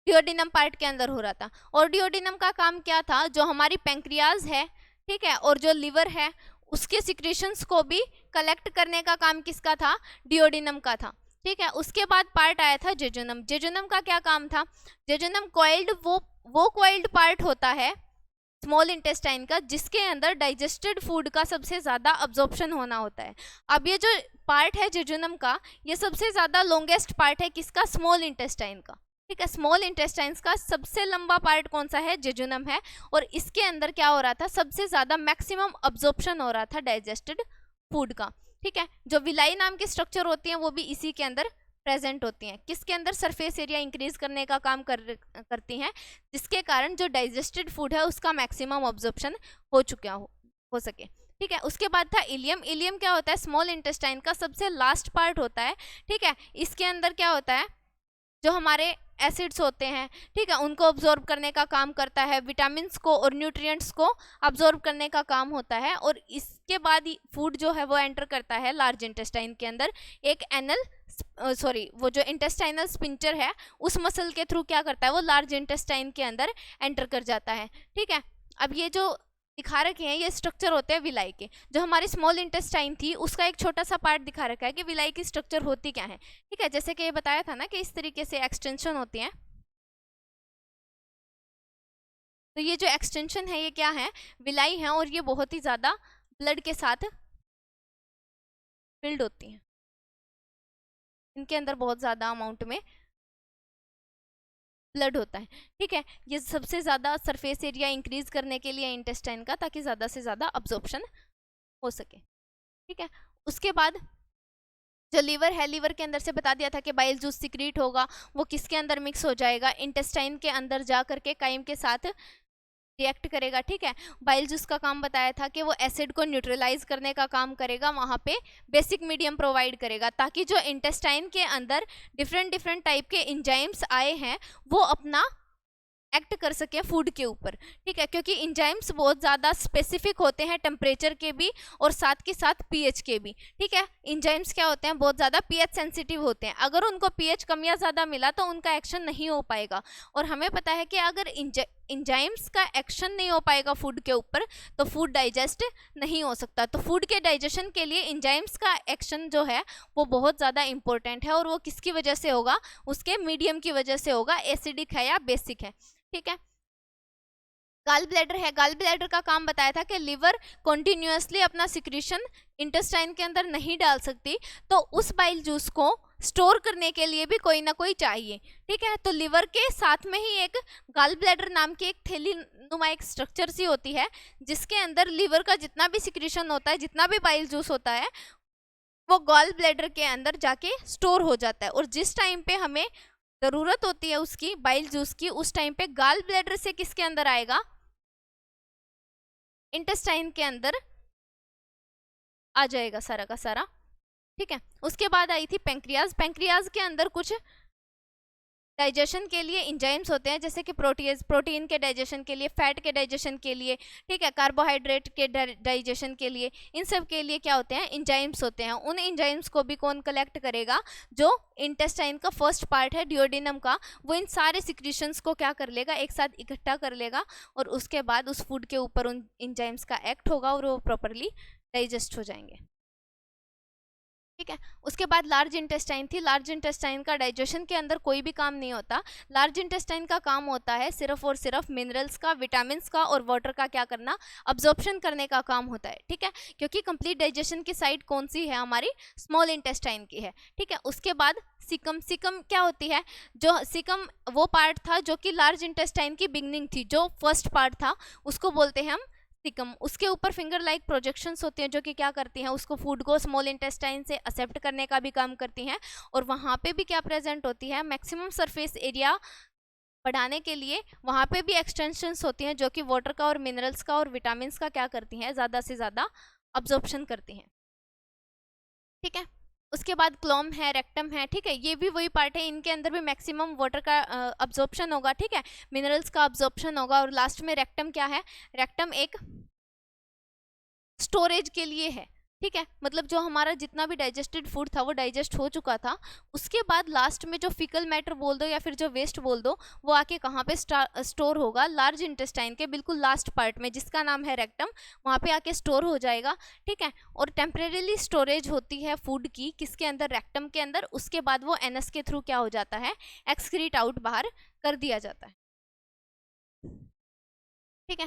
Speaker 1: डिओडिनम पार्ट के अंदर हो रहा था। और डिओडिनम का काम क्या था, जो हमारी पैंक्रियाज है, ठीक है, और जो लिवर है, उसके सिक्रेशंस को भी कलेक्ट करने का काम किसका था, डिओडिनम का था, ठीक है। उसके बाद पार्ट आया था जेजुनम। जेजुनम का क्या काम था, जेजुनम कॉइल्ड, वो कॉइल्ड पार्ट होता है स्मॉल इंटेस्टाइन का, जिसके अंदर डाइजेस्टेड फूड का सबसे ज़्यादा अब्जॉर्प्शन होना होता है। अब ये जो पार्ट है जेजुनम का, ये सबसे ज़्यादा लॉन्गेस्ट पार्ट है किसका, स्मॉल इंटेस्टाइन का, ठीक है। स्मॉल इंटेस्टाइन्स का सबसे लंबा पार्ट कौन सा है, जेजुनम है। और इसके अंदर क्या हो रहा था, सबसे ज़्यादा मैक्सिमम अब्जॉर्प्शन हो रहा था डाइजेस्टेड फूड का, ठीक है। जो विलाई नाम की स्ट्रक्चर होती हैं वो भी इसी के अंदर प्रेजेंट होती हैं, किसके अंदर, सरफेस एरिया इंक्रीज करने का काम करती हैं, जिसके कारण जो डाइजेस्टेड फूड है उसका मैक्सिमम ऑब्जॉर्प्शन हो सके, ठीक है। उसके बाद था इलियम। इलियम क्या होता है, स्मॉल इंटेस्टाइन का सबसे लास्ट पार्ट होता है, ठीक है। इसके अंदर क्या होता है, जो हमारे एसिड्स होते हैं, ठीक है, उनको ऑब्जॉर्ब करने का काम करता है, विटामिन्स को और न्यूट्रिएंट्स को ऑब्जॉर्ब करने का काम होता है। और इसके बाद फूड जो है वो एंटर करता है लार्ज इंटेस्टाइन के अंदर, एक वो जो इंटेस्टाइनल स्पिंचर है उस मसल के थ्रू क्या करता है, वो लार्ज इंटेस्टाइन के अंदर एंटर कर जाता है, ठीक है। अब ये जो दिखा रखे हैं ये स्ट्रक्चर होते हैं विलाई के। जो हमारी स्मॉल इंटेस्टाइन थी उसका एक छोटा सा पार्ट दिखा रखा है कि विलाई की स्ट्रक्चर होती क्या है, ठीक है। जैसे कि ये बताया था ना कि इस तरीके से एक्सटेंशन होती है, तो ये जो एक्सटेंशन है ये क्या है, विलाई है, और ये बहुत ही ज़्यादा ब्लड के साथ फिल्ड होती हैं, इनके अंदर बहुत ज़्यादा अमाउंट में ब्लड होता है, ठीक है। ये सबसे ज़्यादा सरफेस एरिया इंक्रीज करने के लिए इंटेस्टाइन का, ताकि ज़्यादा से ज़्यादा अब्जॉर्प्शन हो सके, ठीक है। उसके बाद जो लीवर है, लीवर के अंदर से बता दिया था कि बाइल जूस सिक्रीट होगा, वो किसके अंदर मिक्स हो जाएगा, इंटेस्टाइन के अंदर जा करके काइम के साथ रिएक्ट करेगा, ठीक है। बाइल जूस का काम बताया था कि वो एसिड को न्यूट्रलाइज करने का काम करेगा, वहाँ पे बेसिक मीडियम प्रोवाइड करेगा, ताकि जो इंटेस्टाइन के अंदर डिफरेंट टाइप के एंजाइम्स आए हैं वो अपना एक्ट कर सके फूड के ऊपर, ठीक है। क्योंकि इंजाइम्स बहुत ज़्यादा स्पेसिफिक होते हैं टेम्परेचर के भी और साथ के साथ पीएच के भी, ठीक है। इंजाइम्स क्या होते हैं, बहुत ज़्यादा पीएच सेंसिटिव होते हैं, अगर उनको पीएच कम या ज़्यादा मिला तो उनका एक्शन नहीं हो पाएगा। और हमें पता है कि अगर इंजाइम्स का एक्शन नहीं हो पाएगा फूड के ऊपर तो फूड डाइजेस्ट नहीं हो सकता। तो फूड के डाइजेशन के लिए इंजाइम्स का एक्शन जो है वो बहुत ज़्यादा इंपॉर्टेंट है, और वो किसकी वजह से होगा, उसके मीडियम की वजह से होगा, एसिडिक है या बेसिक है, ठीक है। गाल ब्लैडर है, गाल ब्लैडर का काम बताया था कि लिवर कॉन्टिन्यूसली अपना सिक्रीशन इंटेस्टाइन के अंदर नहीं डाल सकती, तो उस बाइल जूस को स्टोर करने के लिए भी कोई ना कोई चाहिए, ठीक है। तो लिवर के साथ में ही एक गाल ब्लैडर नाम की एक थैली नुमा एक स्ट्रक्चर सी होती है, जिसके अंदर लिवर का जितना भी सिक्रीशन होता है, जितना भी बाइल जूस होता है, वो गॉल ब्लैडर के अंदर जाके स्टोर हो जाता है। और जिस टाइम पे हमें ज़रूरत होती है उसकी बाइल जूस की, उस टाइम पे गाल ब्लैडर से किसके अंदर आएगा, इंटेस्टाइन के अंदर आ जाएगा सारा का सारा, ठीक है। उसके बाद आई थी पैंक्रियाज। पैंक्रियाज के अंदर कुछ डाइजेशन के लिए इंजाइम्स होते हैं, जैसे कि प्रोटीन के डाइजेशन के लिए, फैट के डाइजेशन के लिए, ठीक है, कार्बोहाइड्रेट के डाइजेशन के लिए, इन सब के लिए क्या होते हैं, इंजाइम्स होते हैं। उन इंजाइम्स को भी कौन कलेक्ट करेगा, जो इंटेस्टाइन का फर्स्ट पार्ट है डिओडिनम का, वो इन सारे सिक्रीशंस को क्या कर लेगा, एक साथ इकट्ठा कर लेगा, और उसके बाद उस फूड के ऊपर उन इंजाइम्स का एक्ट होगा और वो प्रॉपरली डाइजेस्ट हो जाएंगे, ठीक है। उसके बाद लार्ज इंटेस्टाइन थी। लार्ज इंटेस्टाइन का डाइजेशन के अंदर कोई भी काम नहीं होता। लार्ज इंटेस्टाइन का काम होता है सिर्फ और सिर्फ मिनरल्स का, विटामिन्स का और वाटर का क्या करना, अब्जॉर्प्शन करने का काम होता है, ठीक है। क्योंकि कंप्लीट डाइजेशन की साइड कौन सी है, हमारी स्मॉल इंटेस्टाइन की है, ठीक है। उसके बाद सिकम। सिकम क्या होती है, जो सिकम वो पार्ट था जो कि लार्ज इंटेस्टाइन की बिगनिंग थी, जो फर्स्ट पार्ट था उसको बोलते हैं हम सिकम। उसके ऊपर फिंगर लाइक प्रोजेक्शंस होती हैं जो कि क्या करती हैं, उसको फूड को स्मॉल इंटेस्टाइन से एक्सेप्ट करने का भी काम करती हैं, और वहाँ पे भी क्या प्रेजेंट होती है, मैक्सिमम सरफेस एरिया बढ़ाने के लिए वहाँ पे भी एक्सटेंशंस होती हैं जो कि वाटर का और मिनरल्स का और विटामिन्स का क्या करती हैं, ज़्यादा से ज़्यादा अब्जॉर्प्शन करती हैं, ठीक है। उसके बाद क्लोम है, रेक्टम है, ठीक है, ये भी वही पार्ट है, इनके अंदर भी मैक्सिमम वाटर का अब्जॉर्प्शन होगा, ठीक है, मिनरल्स का अब्जॉर्प्शन होगा। और लास्ट में रेक्टम क्या है, रेक्टम एक स्टोरेज के लिए है, ठीक है, मतलब जो हमारा जितना भी डाइजेस्टेड फूड था वो डाइजेस्ट हो चुका था। उसके बाद लास्ट में जो फिकल मैटर बोल दो या फिर जो वेस्ट बोल दो, वो आके कहाँ पे स्टोर होगा, लार्ज इंटेस्टाइन के बिल्कुल लास्ट पार्ट में जिसका नाम है रेक्टम, वहाँ पे आके स्टोर हो जाएगा। ठीक है, और टेम्परेरीली स्टोरेज होती है फूड की किसके अंदर, रेक्टम के अंदर। उसके बाद वो एनस के थ्रू क्या हो जाता है, एक्सक्रीट आउट, बाहर कर दिया जाता है। ठीक है,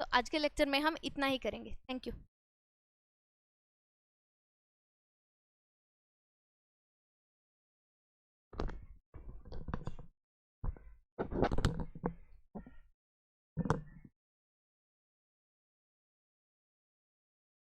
Speaker 1: तो आज के लेक्चर में हम इतना ही करेंगे। Thank you.